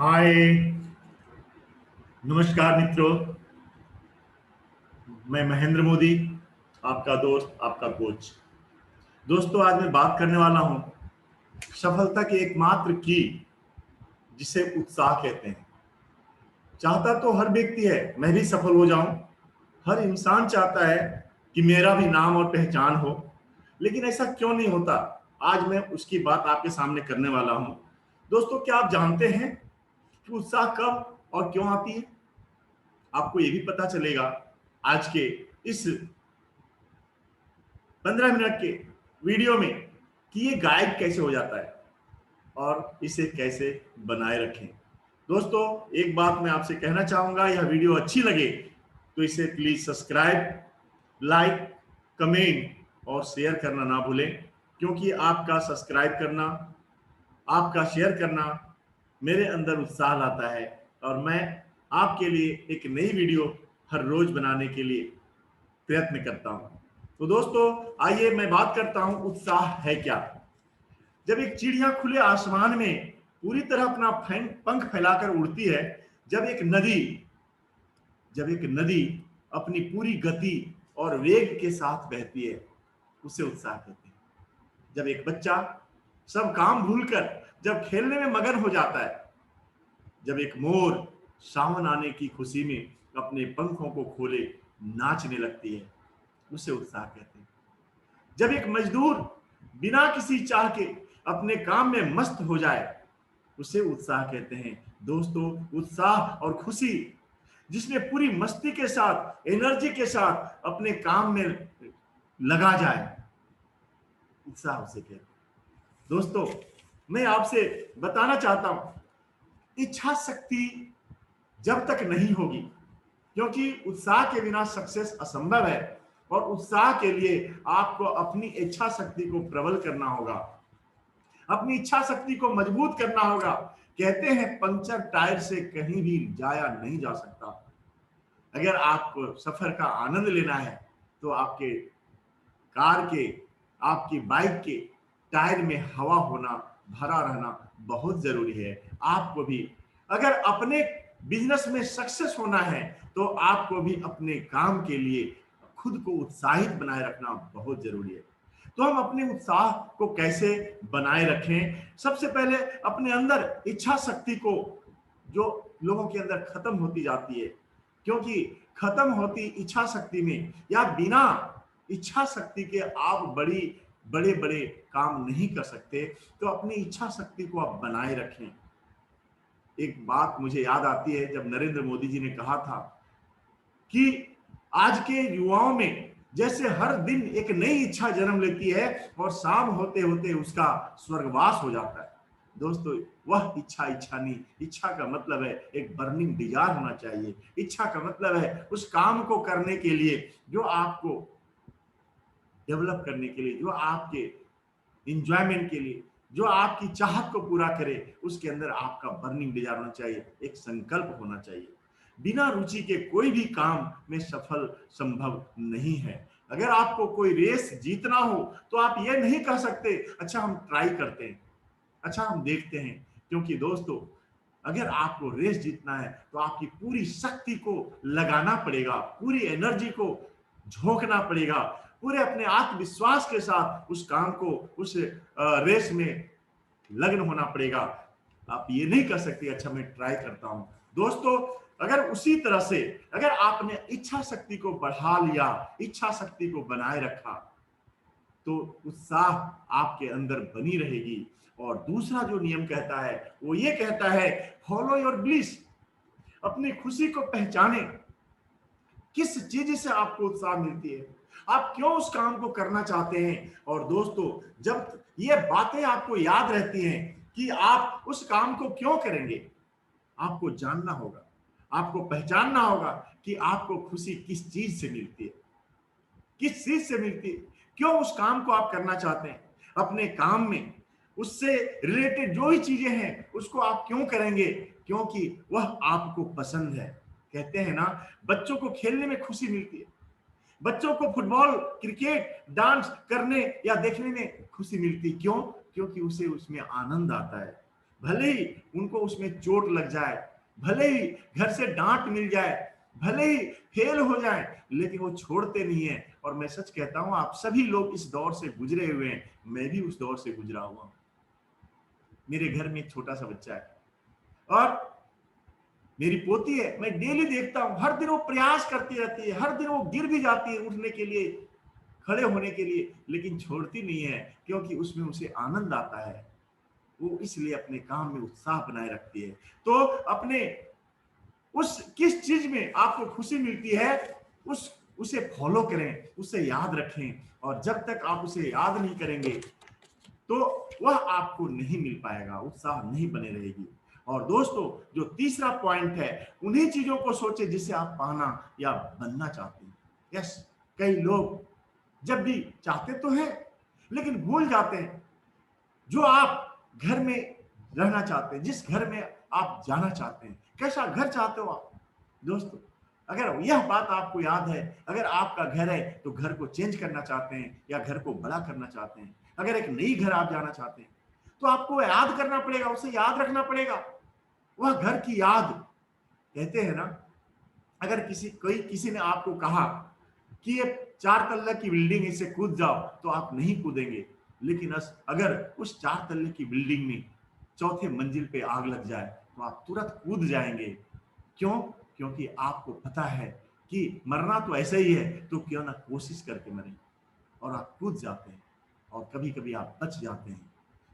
हाय। नमस्कार मित्रों। मैं महेंद्र मोदी, आपका दोस्त, आपका कोच। दोस्तों, आज मैं बात करने वाला हूं सफलता की एकमात्र की, जिसे उत्साह कहते हैं। चाहता तो हर व्यक्ति है मैं भी सफल हो जाऊं। हर इंसान चाहता है कि मेरा भी नाम और पहचान हो, लेकिन ऐसा क्यों नहीं होता? आज मैं उसकी बात आपके सामने करने वाला हूं। दोस्तों, क्या आप जानते हैं कि उत्साह कब और क्यों आती है? आपको ये भी पता चलेगा आज के इस 15 मिनट के वीडियो में कि ये गायब कैसे हो जाता है और इसे कैसे बनाए रखें। दोस्तों, एक बात मैं आपसे कहना चाहूंगा, यह वीडियो अच्छी लगे तो इसे प्लीज सब्सक्राइब, लाइक, कमेंट और शेयर करना ना भूलें, क्योंकि आपका सब्सक्राइब करना, आपका शेयर करना मेरे अंदर उत्साह लाता है और मैं आपके लिए एक नई वीडियो हर रोज बनाने के लिए प्रयत्न करता हूं। तो दोस्तों, आइए मैं बात करता हूं उत्साह है क्या। जब एक चिड़िया खुले आसमान में पूरी तरह अपना पंख फैलाकर उड़ती है, जब एक नदी जब एक नदी अपनी पूरी गति और वेग के साथ बहती है, उसे उत्साह कहते हैं। जब एक बच्चा सब काम भूलकर जब खेलने में मगन हो जाता है, जब एक मोर सावन आने की खुशी में अपने पंखों को खोले नाचने लगती है, उसे उत्साह कहते हैं। जब एक मजदूर बिना किसी चाह के अपने काम में मस्त हो जाए, उसे उत्साह कहते हैं। दोस्तों, उत्साह और खुशी जिसने पूरी मस्ती के साथ, एनर्जी के साथ अपने काम में लगा जाए, उत्साह उसे कहते हैं। दोस्तों, मैं आपसे बताना चाहता हूं, इच्छा शक्ति जब तक नहीं होगी, क्योंकि उत्साह के बिना सक्सेस असंभव है, और उत्साह के लिए आपको अपनी इच्छा शक्ति को प्रबल करना होगा, अपनी इच्छा शक्ति को मजबूत करना होगा। कहते हैं पंचर टायर से कहीं भी जाया नहीं जा सकता। अगर आपको सफर का आनंद लेना है तो आपके कार के, आपकी बाइक के टायर में हवा होना, भरा रहना बहुत जरूरी है। आपको भी अगर अपने बिजनेस में सक्सेस होना है तो आपको भी अपने काम के लिए खुद को उत्साहित बनाए रखना बहुत जरूरी है। तो हम अपने उत्साह को कैसे बनाए रखें? सबसे पहले अपने अंदर इच्छा शक्ति को, जो लोगों के अंदर खत्म होती जाती है, क्योंकि खत्म होती इच्छा शक्ति में, या बिना इच्छा शक्ति के आप बड़े बड़े काम नहीं कर सकते। तो अपनी इच्छा शक्ति को आप बनाए रखें। एक बात मुझे याद आती है, जब नरेंद्र मोदी जी ने कहा था कि आज के युवाओं में जैसे हर दिन एक नई इच्छा जन्म लेती है और शाम होते होते उसका स्वर्गवास हो जाता है। दोस्तों, वह इच्छा इच्छा नहीं। इच्छा का मतलब है एक बर्निंग डिजायर होना चाहिए। इच्छा का मतलब है उस काम को करने के लिए जो आपको डेवलप करने के लिए, जो आपके इंजॉयमेंट के लिए, जो आपकी चाहत को पूरा करे, उसके अंदर आपका बर्निंग डिजायर होना चाहिए, एक संकल्प होना चाहिए। बिना रुचि के कोई भी काम में सफल संभव नहीं है। अगर आपको कोई रेस जीतना हो तो आप ये नहीं कह सकते अच्छा हम ट्राई करते हैं, अच्छा हम देखते हैं। क्योंकि दोस्तों, अगर आपको रेस जीतना है तो आपकी पूरी शक्ति को लगाना पड़ेगा, पूरी एनर्जी को झोंकना पड़ेगा, पूरे अपने आत्मविश्वास के साथ उस काम को, उस रेस में लग्न होना पड़ेगा। आप ये नहीं कर सकते अच्छा मैं ट्राई करता हूं। दोस्तों, अगर उसी तरह से अगर आपने इच्छा शक्ति को बढ़ा लिया, इच्छा शक्ति को बनाए रखा, तो उत्साह आपके अंदर बनी रहेगी। और दूसरा जो नियम कहता है वो ये कहता है, फॉलो योर ब्लिस। अपनी खुशी को पहचाने, किस चीज से आपको उत्साह मिलती है, आप क्यों उस काम को करना चाहते हैं। और दोस्तों, जब ये बातें आपको याद रहती हैं कि आप उस काम को क्यों करेंगे, आपको जानना होगा, आपको पहचानना होगा कि आपको खुशी किस चीज से मिलती है, किस चीज से मिलती है, क्यों उस काम को आप करना चाहते हैं। अपने काम में उससे रिलेटेड जो भी चीजें हैं उसको आप क्यों करेंगे, क्योंकि वह आपको पसंद है। कहते हैं ना, बच्चों को खेलने में खुशी मिलती है, बच्चों को फुटबॉल, क्रिकेट, डांस करने या देखने में खुशी मिलती। क्यों? क्योंकि उसे उसमें आनंद आता है। भले ही उनको उसमें चोट लग जाए, भले ही घर से डांट मिल जाए, भले ही फेल हो जाए, लेकिन वो छोड़ते नहीं है। और मैं सच कहता हूं, आप सभी लोग इस दौर से गुजरे हुए हैं, मैं भी उस दौर से गुजरा हुआ हूं। मेरे घर में एक छोटा सा बच्चा है और मेरी पोती है, मैं डेली देखता हूं, हर दिन वो प्रयास करती रहती है, हर दिन वो गिर भी जाती है उठने के लिए, खड़े होने के लिए, लेकिन छोड़ती नहीं है, क्योंकि उसमें उसे आनंद आता है। वो इसलिए अपने काम में उत्साह बनाए रखती है। तो अपने उस किस चीज में आपको खुशी मिलती है, उसे फॉलो करें, उसे याद रखें। और जब तक आप उसे याद नहीं करेंगे तो वह आपको नहीं मिल पाएगा, उत्साह नहीं बने रहेगी। और दोस्तों, जो तीसरा पॉइंट है, उन्हीं चीजों को सोचे जिसे आप पाना या बनना चाहते हैं। यस, कई लोग जब भी चाहते तो हैं, लेकिन भूल जाते हैं जो आप घर में रहना चाहते हैं, जिस घर में आप जाना चाहते हैं। कैसा घर चाहते हो आप दोस्तों? अगर यह बात आपको याद है, अगर आपका घर है तो घर को चेंज करना चाहते हैं या घर को बड़ा करना चाहते हैं, अगर एक नई घर आप जाना चाहते हैं, तो आपको याद करना पड़ेगा, उसे याद रखना पड़ेगा। वह घर की याद, कहते हैं ना, अगर किसी ने आपको कहा कि ये 4 तल्ले की बिल्डिंग, इसे कूद जाओ, तो आप नहीं कूदेंगे। लेकिन अगर उस 4 तल्ले की बिल्डिंग में चौथे मंजिल पे आग लग जाए तो आप तुरंत कूद जाएंगे। क्यों? क्योंकि आपको पता है कि मरना तो ऐसा ही है, तो क्यों ना कोशिश करके मरें। और आप कूद जाते हैं और कभी कभी आप बच जाते हैं।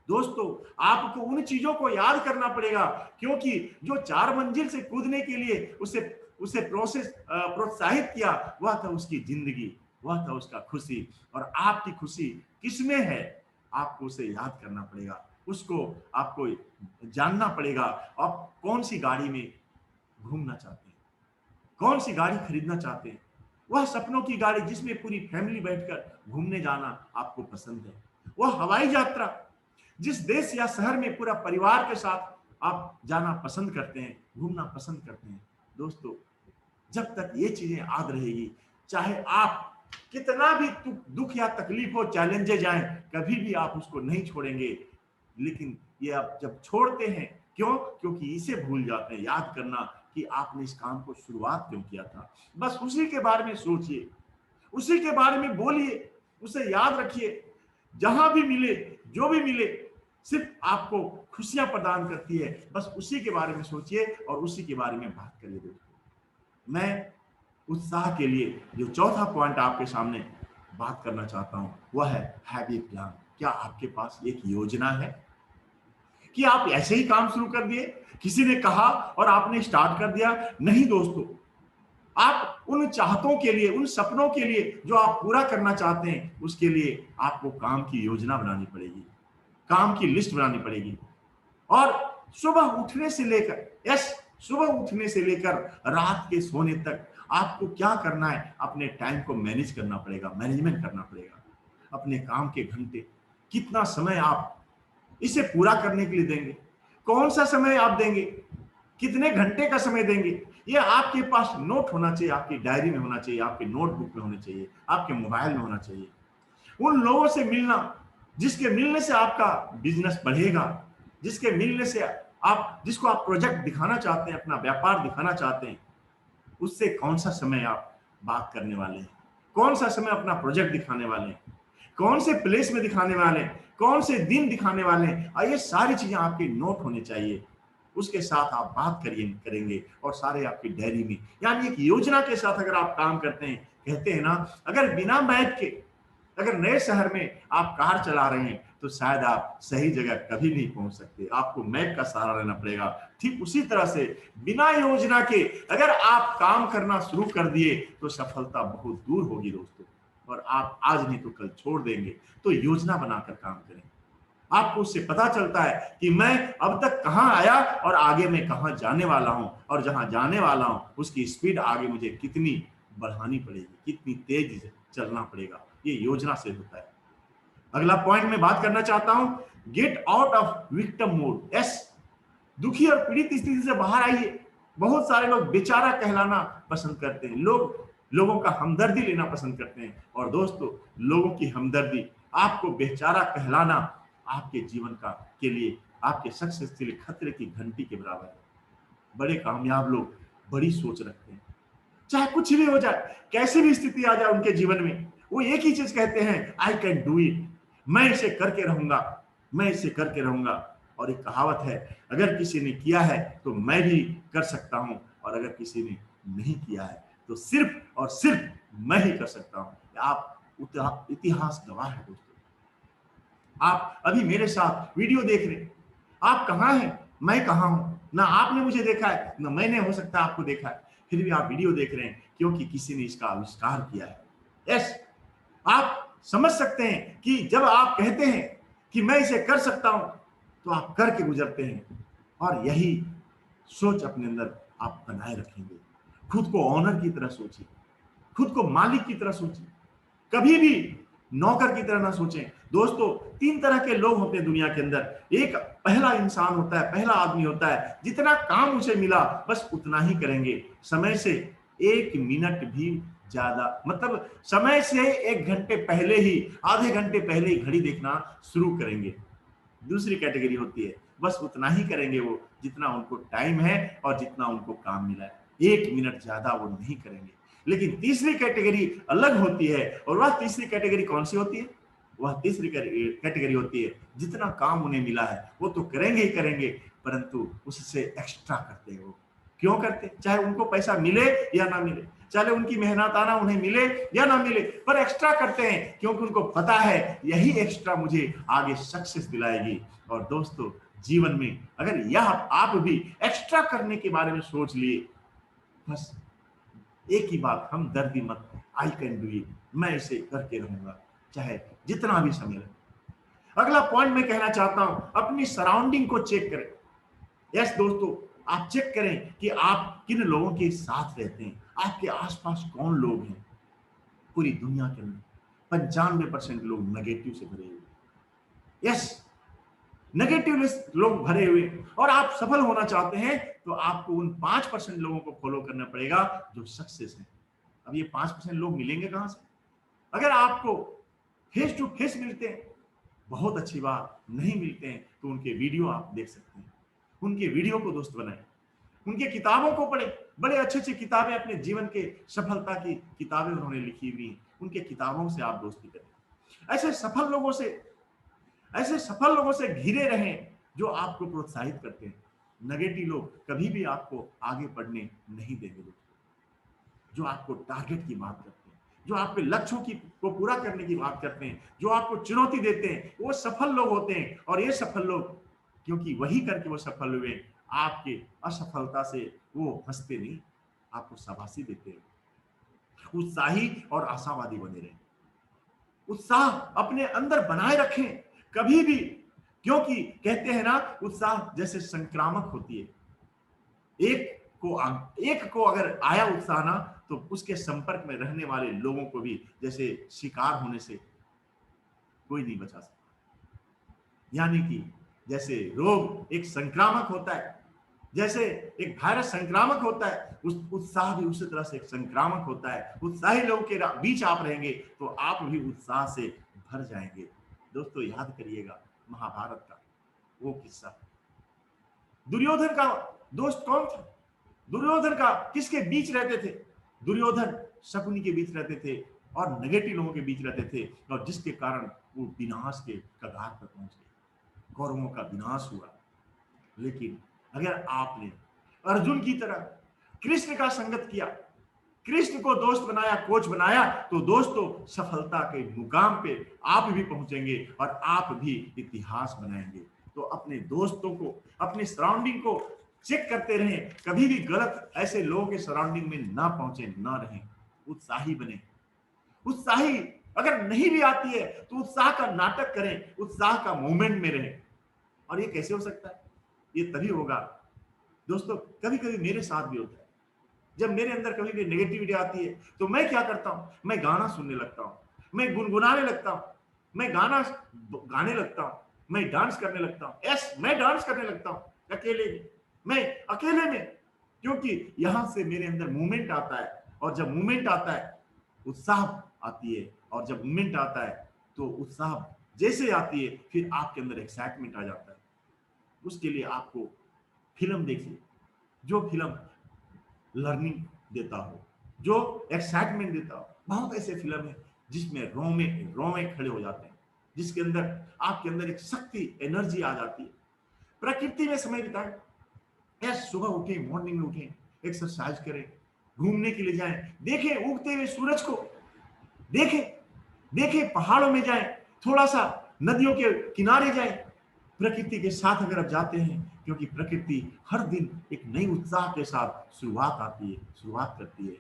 दोस्तों, आपको उन चीजों को याद करना पड़ेगा, क्योंकि जो 4 मंजिल से कूदने के लिए उसे उसे प्रोत्साहित किया, वह था उसकी जिंदगी, वह था उसका खुशी। और आपकी खुशी किसमें है, आपको उसे याद करना पड़ेगा, उसको आपको जानना पड़ेगा। आप कौन सी गाड़ी में घूमना चाहते हैं, कौन सी गाड़ी खरीदना चाहते हैं? वह सपनों की गाड़ी जिसमें पूरी फैमिली बैठकर घूमने जाना आपको पसंद है? वह हवाई यात्रा जिस देश या शहर में पूरा परिवार के साथ आप जाना पसंद करते हैं, घूमना पसंद करते हैं? दोस्तों, जब तक ये चीजें याद रहेगी, चाहे आप कितना भी दुख या तकलीफ हो, चैलेंजेस आए, कभी भी आप उसको नहीं छोड़ेंगे। लेकिन ये आप जब छोड़ते हैं, क्यों? क्योंकि इसे भूल जाते हैं याद करना कि आपने इस काम को शुरुआत क्यों किया था। बस उसी के बारे में सोचिए, उसी के बारे में बोलिए, उसे याद रखिए। जहां भी मिले, जो भी मिले, सिर्फ आपको खुशियां प्रदान करती है, बस उसी के बारे में सोचिए और उसी के बारे में बात करिए। दोस्तों, मैं उत्साह के लिए जो चौथा पॉइंट आपके सामने बात करना चाहता हूं, वह है हैव ए प्लान। क्या आपके पास एक योजना है कि आप ऐसे ही काम शुरू कर दिए, किसी ने कहा और आपने स्टार्ट कर दिया? नहीं दोस्तों, आप उन चाहतों के लिए, उन सपनों के लिए जो आप पूरा करना चाहते हैं, उसके लिए आपको काम की योजना बनानी पड़ेगी, काम की लिस्ट बनानी पड़ेगी। और सुबह उठने से लेकर, यस, सुबह उठने से लेकर रात के सोने तक आपको क्या करना है, अपने टाइम को मैनेज करना पड़ेगा, मैनेजमेंट करना पड़ेगा। अपने काम के घंटे, कितना समय आप इसे पूरा करने के लिए देंगे, कौन सा समय आप देंगे, कितने घंटे का समय देंगे, ये आपके पास नोट होना चाहिए, आपकी डायरी में होना चाहिए, आपके नोटबुक में होना चाहिए, आपके मोबाइल में होना चाहिए। उन लोगों से मिलना जिसके मिलने से आपका बिजनेस बढ़ेगा, जिसके मिलने से आप, जिसको आप प्रोजेक्ट दिखाना चाहते हैं, अपना व्यापार दिखाना चाहते हैं, उससे कौन सा समय आप बात करने वाले हैं, कौन सा समय अपना प्रोजेक्ट दिखाने वाले हैं, कौन से प्लेस में दिखाने वाले हैं, कौन से दिन दिखाने वाले हैं, और ये सारी चीजें आपके नोट होने चाहिए। उसके साथ आप बात करेंगे और सारे आपकी डायरी में, यानी एक योजना के साथ अगर आप काम करते हैं। कहते हैं ना, अगर बिना मैप के, अगर नए शहर में आप कार चला रहे हैं, तो शायद आप सही जगह कभी नहीं पहुंच सकते, आपको मैप का सहारा लेना पड़ेगा। ठीक उसी तरह से बिना योजना के अगर आप काम करना शुरू कर दिए, तो सफलता बहुत दूर होगी दोस्तों, और आप आज नहीं तो कल छोड़ देंगे। तो योजना बनाकर काम करें। आपको उससे पता चलता है कि मैं अब तक कहां आया और आगे मैं कहां जाने वाला हूं, और जहां जाने वाला हूं उसकी स्पीड आगे मुझे कितनी बढ़ानी पड़ेगी, कितनी तेज चलना पड़ेगा। ये योजना से होता है। अगला पॉइंट मैं बात करना चाहता हूं, get out of victim mode. Yes, दुखी और पीड़ित स्थिति से बाहर आइए। बहुत सारे लोग बेचारा कहलाना पसंद करते हैं, लोगों का हमदर्दी लेना पसंद करते हैं। और दोस्तों, लोगों की हमदर्दी, आपको बेचारा कहलाना आपके जीवन के लिए आपके सक्सेस के लिए खतरे की घंटी के बराबर है। बड़े कामयाब लोग बड़ी सोच रखते हैं, चाहे कुछ भी हो जाए, कैसी भी स्थिति आ जाए उनके जीवन में, वो एक ही चीज कहते हैं, आई कैन डू इट, मैं इसे करके रहूंगा, मैं इसे करके रहूंगा। और एक कहावत है, अगर किसी ने किया है तो मैं भी कर सकता हूं, और अगर किसी ने नहीं किया है तो सिर्फ और सिर्फ मैं ही कर सकता हूं। आप इतिहास गवाह है दोस्तों। आप अभी मेरे साथ वीडियो देख रहे हैं, आप कहां हैं, मैं कहां हूं, ना आपने मुझे देखा है ना मैंने हो सकता है आपको देखा है, फिर भी आप वीडियो देख रहे हैं क्योंकि किसी ने इसका आविष्कार किया है। यस, आप समझ सकते हैं कि जब आप कहते हैं कि मैं इसे कर सकता हूं, तो आप करके गुजरते हैं, और यही सोच अपने अंदर आप बनाए रखेंगे। खुद को ऑनर की तरह सोचिए, खुद को मालिक की तरह सोचिए, कभी भी नौकर की तरह ना सोचें। दोस्तों, तीन तरह के लोग होते हैं दुनिया के अंदर। एक पहला इंसान होता है, पहला आदमी होता है, जितना काम उसे मिला बस उतना ही करेंगे, समय से 1 मिनट भी ज्यादा, मतलब समय से 1 घंटे पहले ही, आधे घंटे पहले ही घड़ी देखना शुरू करेंगे। दूसरी कैटेगरी होती है, बस उतना ही करेंगे वो जितना उनको टाइम है और जितना उनको काम मिला है, 1 मिनट ज्यादा वो नहीं करेंगे। लेकिन तीसरी कैटेगरी अलग होती है, और वह तीसरी कैटेगरी कौन सी होती है? वह तीसरी कैटेगरी होती है, जितना काम उन्हें मिला है वो तो करेंगे ही करेंगे, परंतु उससे एक्स्ट्रा करते हैं वो। क्यों करते? चाहे उनको पैसा मिले या ना मिले, चाहे उनकी मेहनताना उन्हें मिले या ना मिले, पर एक्स्ट्रा करते हैं क्योंकि उनको पता है यही एक्स्ट्रा मुझे आगे सक्सेस दिलाएगी। और दोस्तों, जीवन में अगर यह आप भी एक्स्ट्रा करने के बारे में सोच लिए, बस एक ही बात, हम दर्दी मत, आई कैन डू इट, मैं इसे करके रहूंगा चाहे जितना भी समय लगे। अगला पॉइंट मैं कहना चाहता हूं, अपनी सराउंडिंग को चेक करें। यस दोस्तों, आप चेक करें कि आप किन लोगों के साथ रहते हैं, आपके आसपास कौन लोग हैं। पूरी दुनिया के अंदर 95% लोग नेगेटिव से भरे हुए। यस, नेगेटिव लोग भरे हुए, और आप सफल होना चाहते हैं तो आपको उन 5% लोगों को फॉलो करना पड़ेगा जो सक्सेस है। अब ये 5% लोग मिलेंगे कहां से? अगर आपको फेस टू फेस मिलते हैं, बहुत अच्छी बात, नहीं मिलते हैं तो उनके वीडियो आप देख सकते हैं, उनके वीडियो को दोस्त बनाएं, उनके किताबों को पढ़ें। बड़े अच्छे अच्छे किताबें, अपने जीवन के सफलता की किताबें उन्होंने लिखी हुई हैं, उनके किताबों से आप दोस्ती करें। ऐसे सफल लोगों से घिरे रहें जो आपको प्रोत्साहित करते हैं। नेगेटिव लोग कभी भी आपको आगे बढ़ने नहीं देंगे दोस्तों। जो आपको टारगेट की बात करते हैं, जो आपके लक्ष्यों की को पूरा करने की बात करते हैं, जो आपको चुनौती देते हैं, वो सफल लोग होते हैं। और ये सफल लोग, क्योंकि वही करके वो सफल हुए, आपके असफलता से वो हंसते नहीं, आपको शाबाशी देते हैं। उत्साही और आशावादी बने रहें, उत्साह अपने अंदर बनाए रखें कभी भी, क्योंकि कहते हैं ना, उत्साह जैसे संक्रामक होती है। एक को अगर आया उत्साह ना, तो उसके संपर्क में रहने वाले लोगों को भी जैसे शिकार होने से कोई नहीं बचा सकता। यानी कि जैसे रोग एक संक्रामक होता है, जैसे एक वायरस संक्रामक होता है, उस उत्साह भी उसी तरह से एक संक्रामक होता है। उत्साही लोगों के बीच आप रहेंगे तो आप भी उत्साह से भर जाएंगे। दोस्तों, याद करिएगा महाभारत का वो किस्सा, दुर्योधन का दोस्त कौन था? दुर्योधन का किसके बीच रहते थे? दुर्योधन शकुनी के बीच रहते थे और नेगेटिव लोगों के बीच रहते थे, और जिसके कारण वो विनाश के कगार पर पहुंच गए, कौरवों का विनाश हुआ। लेकिन अगर आपने अर्जुन की तरह कृष्ण का संगत किया, कृष्ण को दोस्त बनाया, कोच बनाया, तो दोस्तों सफलता के मुकाम पे आप भी पहुंचेंगे और आप भी इतिहास बनाएंगे। तो अपने दोस्तों को, अपनी सराउंडिंग को चेक करते रहें, कभी भी गलत ऐसे लोगों के सराउंडिंग में ना पहुंचे, ना रहें। उत्साही बने, उत्साही अगर नहीं भी आती है तो उत्साह का नाटक करें, उत्साह का मूवमेंट में रहें। और ये कैसे हो सकता है? ये तभी होगा दोस्तों, कभी कभी मेरे साथ भी होता है, जब मेरे अंदर कभी भी नेगेटिविटी आती है तो मैं क्या करता हूं, मैं गाना सुनने लगता हूं, मैं गुनगुनाने लगता हूं, मैं गाना गाने लगता हूं, मैं डांस करने लगता हूं। यस, मैं डांस करने लगता हूं अकेले में, मैं अकेले में, क्योंकि यहां से मेरे अंदर मूवमेंट आता है, और जब मूवमेंट आता है उत्साह आती है, और जब मूवमेंट आता है तो उत्साह जैसे आती है फिर आपके अंदर एक्साइटमेंट आ जाता है। उसके लिए आपको फिल्म देखिए, जो फिल्म लर्निंग देता हो, जो एक्साइटमेंट देता हो। बहुत ऐसे फिल्म है जिसमें रोमे रोमे खड़े हो जाते हैं, जिसके अंदर आपके अंदर एक शक्ति, एनर्जी आ जाती है। प्रकृति में समय बिताएं, या सुबह उठे, मॉर्निंग में उठे, एक्सरसाइज करें, घूमने के लिए जाएं, देखें उगते हुए सूरज को, देखें देखें पहाड़ों में जाएं, थोड़ा सा नदियों के किनारे जाएं, प्रकृति के साथ अगर आप जाते हैं, क्योंकि प्रकृति हर दिन एक नई उत्साह के साथ शुरुआत आती है, शुरुआत करती है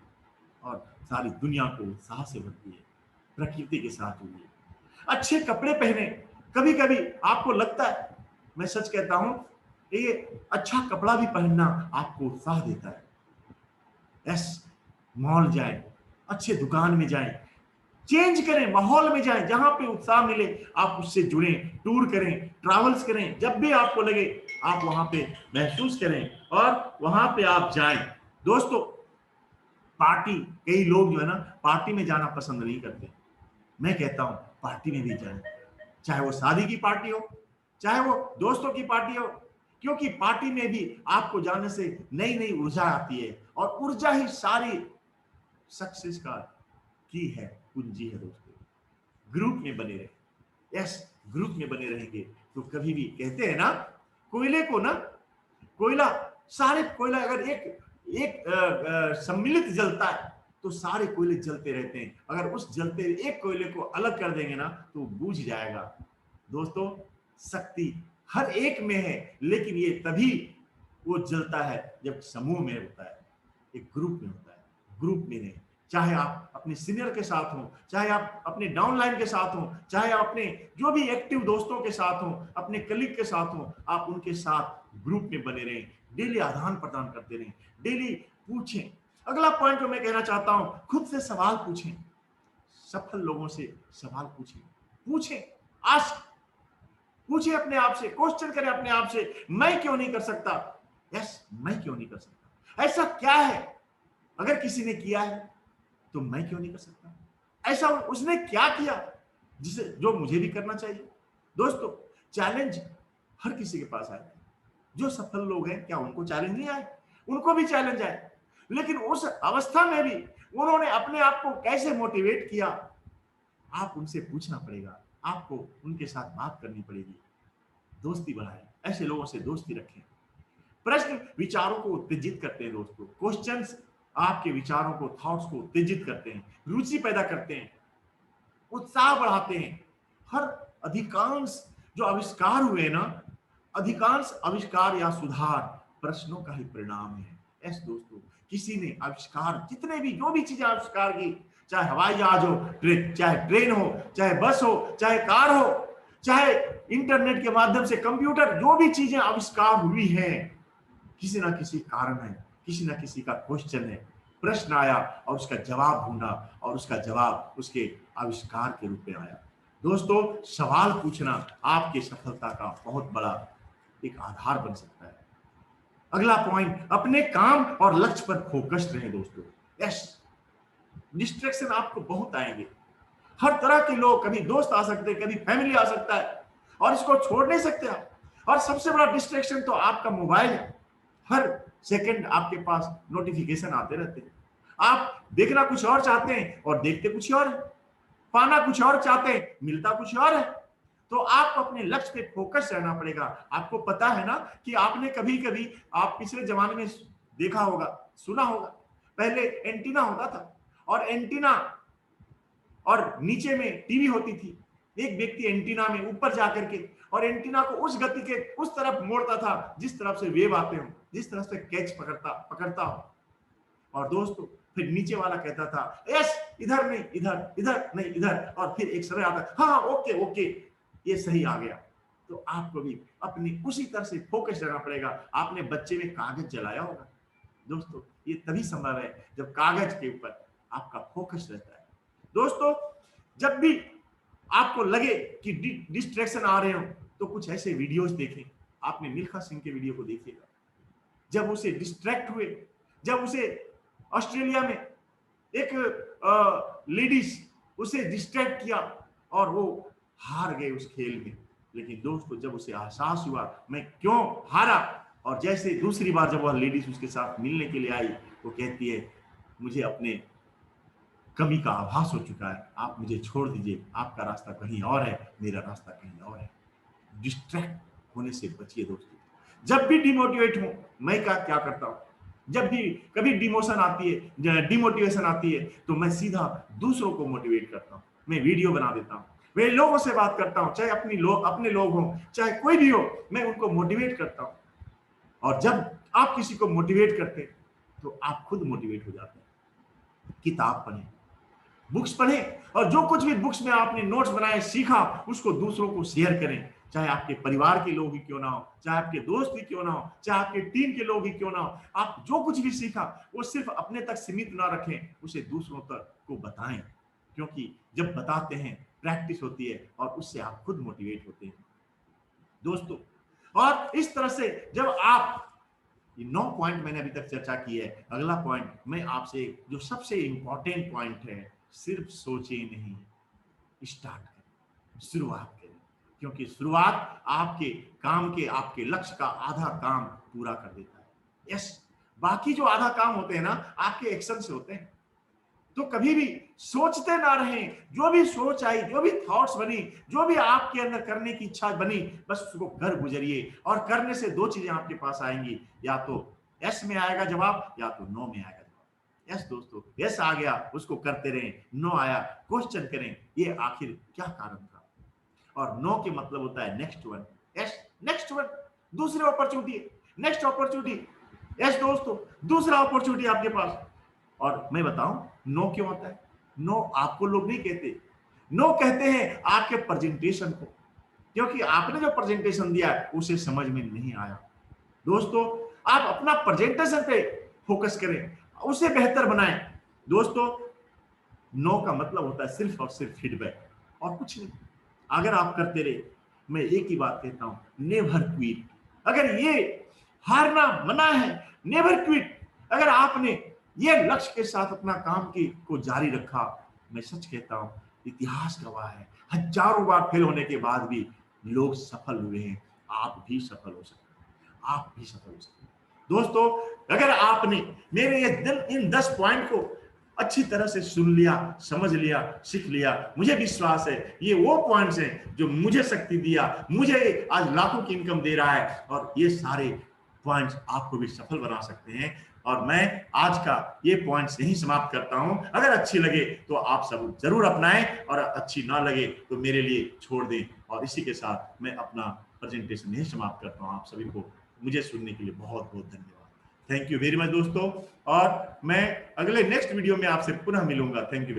और सारी दुनिया को उत्साह से भरती है। प्रकृति के साथ जुड़िए, अच्छे कपड़े पहने। कभी कभी आपको लगता है, मैं सच कहता हूं, ये अच्छा कपड़ा भी पहनना आपको उत्साह देता है। यस, मॉल जाए, अच्छे दुकान में जाएं, चेंज करें, माहौल में जाएं, जहां पे उत्साह मिले आप उससे जुड़ें, टूर करें, ट्रैवल्स करें, जब भी आपको लगे आप वहां पे महसूस करें और वहां पे आप जाएं। दोस्तों, पार्टी, कई लोग जो है ना पार्टी में जाना पसंद नहीं करते। मैं कहता हूं पार्टी में भी जाएं, चाहे वो शादी की पार्टी हो, चाहे वो दोस्तों की पार्टी हो, क्योंकि पार्टी में भी आपको जाने से नई नई ऊर्जा आती है और ऊर्जा ही सारी सक्सेस का की है, कुंजी है। दोस्तों, ग्रुप में बने रहे। यस, ग्रुप में बने रहेंगे तो कभी भी, कहते हैं ना, कोयले को ना, कोयला, सारे कोयला अगर एक एक सम्मिलित जलता है तो सारे कोयले जलते रहते हैं। अगर उस जलते एक कोयले को अलग कर देंगे ना तो बुझ जाएगा। दोस्तों, शक्ति हर एक में है, लेकिन ये तभी वो जलता है जब समूह में होता है, एक ग्रुप में होता है। ग्रुप में नहीं, चाहे आप अपने सीनियर के साथ हो, चाहे आप अपने डाउनलाइन के साथ हो, चाहे आप अपने जो भी एक्टिव दोस्तों के साथ हो, अपने कलीग के साथ हो, आप उनके साथ ग्रुप में बने रहें, डेली आदान प्रदान करते रहें, डेली पूछें। अगला पॉइंट जो मैं कहना चाहता हूं, खुद से सवाल पूछें, सफल लोगों से सवाल पूछें, पूछें, आज पूछें अपने आप से, क्वेश्चन करें अपने आप से, मैं क्यों नहीं कर सकता? यस, मैं क्यों नहीं कर सकता? ऐसा क्या है? अगर किसी ने किया है तो मैं क्यों नहीं कर सकता? ऐसा उसने क्या किया जिसे जो मुझे भी करना चाहिए? दोस्तों, चैलेंज हर किसी के पास आए। जो सफल लोग हैं, क्या उनको चैलेंज नहीं आए? उनको भी चैलेंज आए, लेकिन उस अवस्था में भी उन्होंने अपने आप को कैसे मोटिवेट किया, आप उनसे पूछना पड़ेगा, आपको उनके साथ बात करनी पड़ेगी, दोस्ती बढ़ाएं, ऐसे लोगों से दोस्ती रखें। प्रश्न विचारों को उत्तेजित करते हैं। दोस्तों, क्वेश्चंस आपके विचारों को, थॉट्स को उत्तेजित करते हैं, रुचि पैदा करते हैं, उत्साह बढ़ाते हैं। हर अधिकांश जो आविष्कार हुए ना, अधिकांश आविष्कार या सुधार प्रश्नों का ही परिणाम है। ऐसे दोस्तों, किसी ने आविष्कार, जितने भी जो भी चीजें आविष्कार की, चाहे हवाई जहाज हो, चाहे ट्रेन हो, चाहे बस हो, चाहे कार हो, चाहे इंटरनेट के माध्यम से कंप्यूटर, जो भी चीजें आविष्कार हुई हैं, किसी ना किसी कारण है, किसी ना किसी का क्वेश्चन है, प्रश्न आया और उसका जवाब ढूंढा और उसका जवाब उसके आविष्कार के रूप में आया। दोस्तों, सवाल पूछना आपकी सफलता का बहुत बड़ा एक आधार बन सकता है। अगला पॉइंट, अपने काम और लक्ष्य पर फोकस्ड रहें। दोस्तों, यस, डिस्ट्रैक्शन आपको बहुत आएंगे, हर तरह के लोग, कभी दोस्त आ सकते हैं, कभी फैमिली आ सकता है, और इसको छोड़ नहीं सकते आप। और सबसे बड़ा डिस्ट्रैक्शन तो आपका मोबाइल है। हर सेकंड आपके पास नोटिफिकेशन आते रहते हैं, आप देखना कुछ और चाहते हैं और देखते कुछ और है, पाना कुछ और चाहते हैं, मिलता कुछ और है। तो आपको अपने लक्ष्य पे फोकस रहना पड़ेगा। आपको पता है ना कि आपने कभी कभी, आप पिछले जमाने में देखा होगा, सुना होगा, पहले एंटीना होता था और एंटीना और नीचे में टीवी होती थी। एक व्यक्ति एंटीना में ऊपर जाकर के और एंटीना को उस गति के उस तरफ मोड़ता था जिस तरफ से वेव आते हो, जिस तरफ से कैच पकड़ता हो। और दोस्तों, फिर नीचे वाला कहता था, यस, इधर नहीं, इधर, इधर नहीं, इधर, और फिर एक समय आता, हाँ ओके ओके, ये सही आ गया। तो आपको भी अपनी उसी तरह से फोकस रहना पड़ेगा। आपने बच्चे में कागज जलाया होगा। दोस्तों, ये तभी संभव है जब कागज के ऊपर आपका फोकस रहता है। दोस्तों, जब भी आपको लगे कि डिस्ट्रैक्शन आ रहे हो तो कुछ ऐसे वीडियोस देखें। आपने मिल्खा सिंह के वीडियो को देखिएगा, जब उसे डिस्ट्रैक्ट हुए, जब उसे ऑस्ट्रेलिया में एक लेडीज उसे डिस्ट्रैक्ट किया और वो हार गए उस खेल में, लेकिन दोस्तों जब उसे एहसास हुआ मैं क्यों हारा, और जैसे दूसरी बार जब वह लेडीज उसके साथ मिलने के लिए आई, वो कहती है मुझे अपने कमी का आभास हो चुका है, आप मुझे छोड़ दीजिए, आपका रास्ता कहीं और है, मेरा रास्ता कहीं और है। डिस्ट्रैक्ट होने से बचिए दोस्तों। जब भी डिमोटिवेट हूं, मैं क्या करता हूं, जब भी कभी डिमोशन आती है, डिमोटिवेशन आती है, तो मैं सीधा दूसरों को मोटिवेट करता हूं। मैं वीडियो बना देता हूं, मैं लोगों से बात करता हूं, चाहे अपने लोग हों, चाहे कोई भी हो, मैं उनको मोटिवेट करता हूं। और जब आप किसी को मोटिवेट करते हैं तो आप खुद मोटिवेट हो जाते हैं। किताब पढ़ें, बुक्स पढ़ें, और जो कुछ भी बुक्स में आपने नोट्स बनाए, सीखा, उसको दूसरों को शेयर करें। चाहे आपके परिवार के लोग ही क्यों ना हो, चाहे आपके दोस्त ही क्यों ना हो, चाहे आपके टीम के लोग ही क्यों ना हो, आप जो कुछ भी सीखा वो सिर्फ अपने तक सीमित ना रखें, उसे दूसरों तक को बताएं। क्योंकि जब बताते हैं प्रैक्टिस होती है और उससे आप खुद मोटिवेट होते हैं दोस्तों। और इस तरह से जब आप, ये 9 पॉइंट मैंने अभी तक चर्चा की है, अगला पॉइंट मैं आपसे, जो सबसे इंपॉर्टेंट पॉइंट है, सिर्फ सोचे नहीं, स्टार्ट करें, शुरुआत करें। क्योंकि शुरुआत आपके काम के, आपके लक्ष्य का आधा काम पूरा कर देता है। यस, बाकी जो आधा काम होते हैं ना, आपके एक्शन से होते हैं। तो कभी भी सोचते ना रहें, जो भी सोच आई, जो भी थॉट्स बनी, जो भी आपके अंदर करने की इच्छा बनी, बस उसको कर गुजरिए। और करने से 2 चीजें आपके पास आएंगी, या तो यस में आएगा जवाब, या तो नो में आएगा जवाब। यस दोस्तों, यस आ गया, उसको करते रहें। नो आया, क्वेश्चन करें, ये आखिर क्या कारण था। और नो के मतलब होता है next one. Yes, next one, दूसरी अपॉर्चुनिटी, नेक्स्ट अपॉर्चुनिटी। यस दोस्तों, दूसरा अपॉर्चुनिटी आपके पास। और मैं बताऊं नो क्यों आता है? नो आपको लोग नहीं कहते, नो कहते हैं आपके प्रेजेंटेशन को, क्योंकि आपने जो प्रेजेंटेशन दिया है उसे समझ में नहीं आया। दोस्तों, आप अपना प्रेजेंटेशन पे फोकस करें, उसे बेहतर बनाएं। दोस्तों, नो का मतलब होता है सिर्फ और सिर्फ फीडबैक, और कुछ नहीं। अगर आप करते रहे, मैं एक ही बात कहता हूं, नेवर क्विट। अगर ये हारना मना है, नेवर क्विट। अगर आपने ये लक्ष्य के साथ अपना काम को जारी रखा, मैं सच कहता हूं, इतिहास गवाह है, हजारों बार फेल होने के बाद भी लोग सफल हुए हैं। आप भी सफल हो सकते हैं, आप भी सफल हो सकते हैं दोस्तों। अगर आपने मेरे इन 10 पॉइंट को अच्छी तरह से सुन लिया, समझ लिया, सीख लिया, मुझे विश्वास है ये वो पॉइंट्स हैं जो मुझे शक्ति दिया, मुझे आज लाखों की इनकम दे रहा है, और ये सारे पॉइंट्स आपको भी सफल बना सकते हैं। और मैं आज का ये पॉइंट्स यहीं समाप्त करता हूं। अगर अच्छी लगे तो आप सब जरूर अपनाएं, और अच्छी ना लगे तो मेरे लिए छोड़ दें। और इसी के साथ मैं अपना प्रेजेंटेशन यहीं समाप्त करता हूं। आप सभी को मुझे सुनने के लिए बहुत बहुत धन्यवाद। थैंक यू वेरी मच दोस्तों, और मैं अगले नेक्स्ट वीडियो में आपसे पुनः मिलूंगा। Thank you.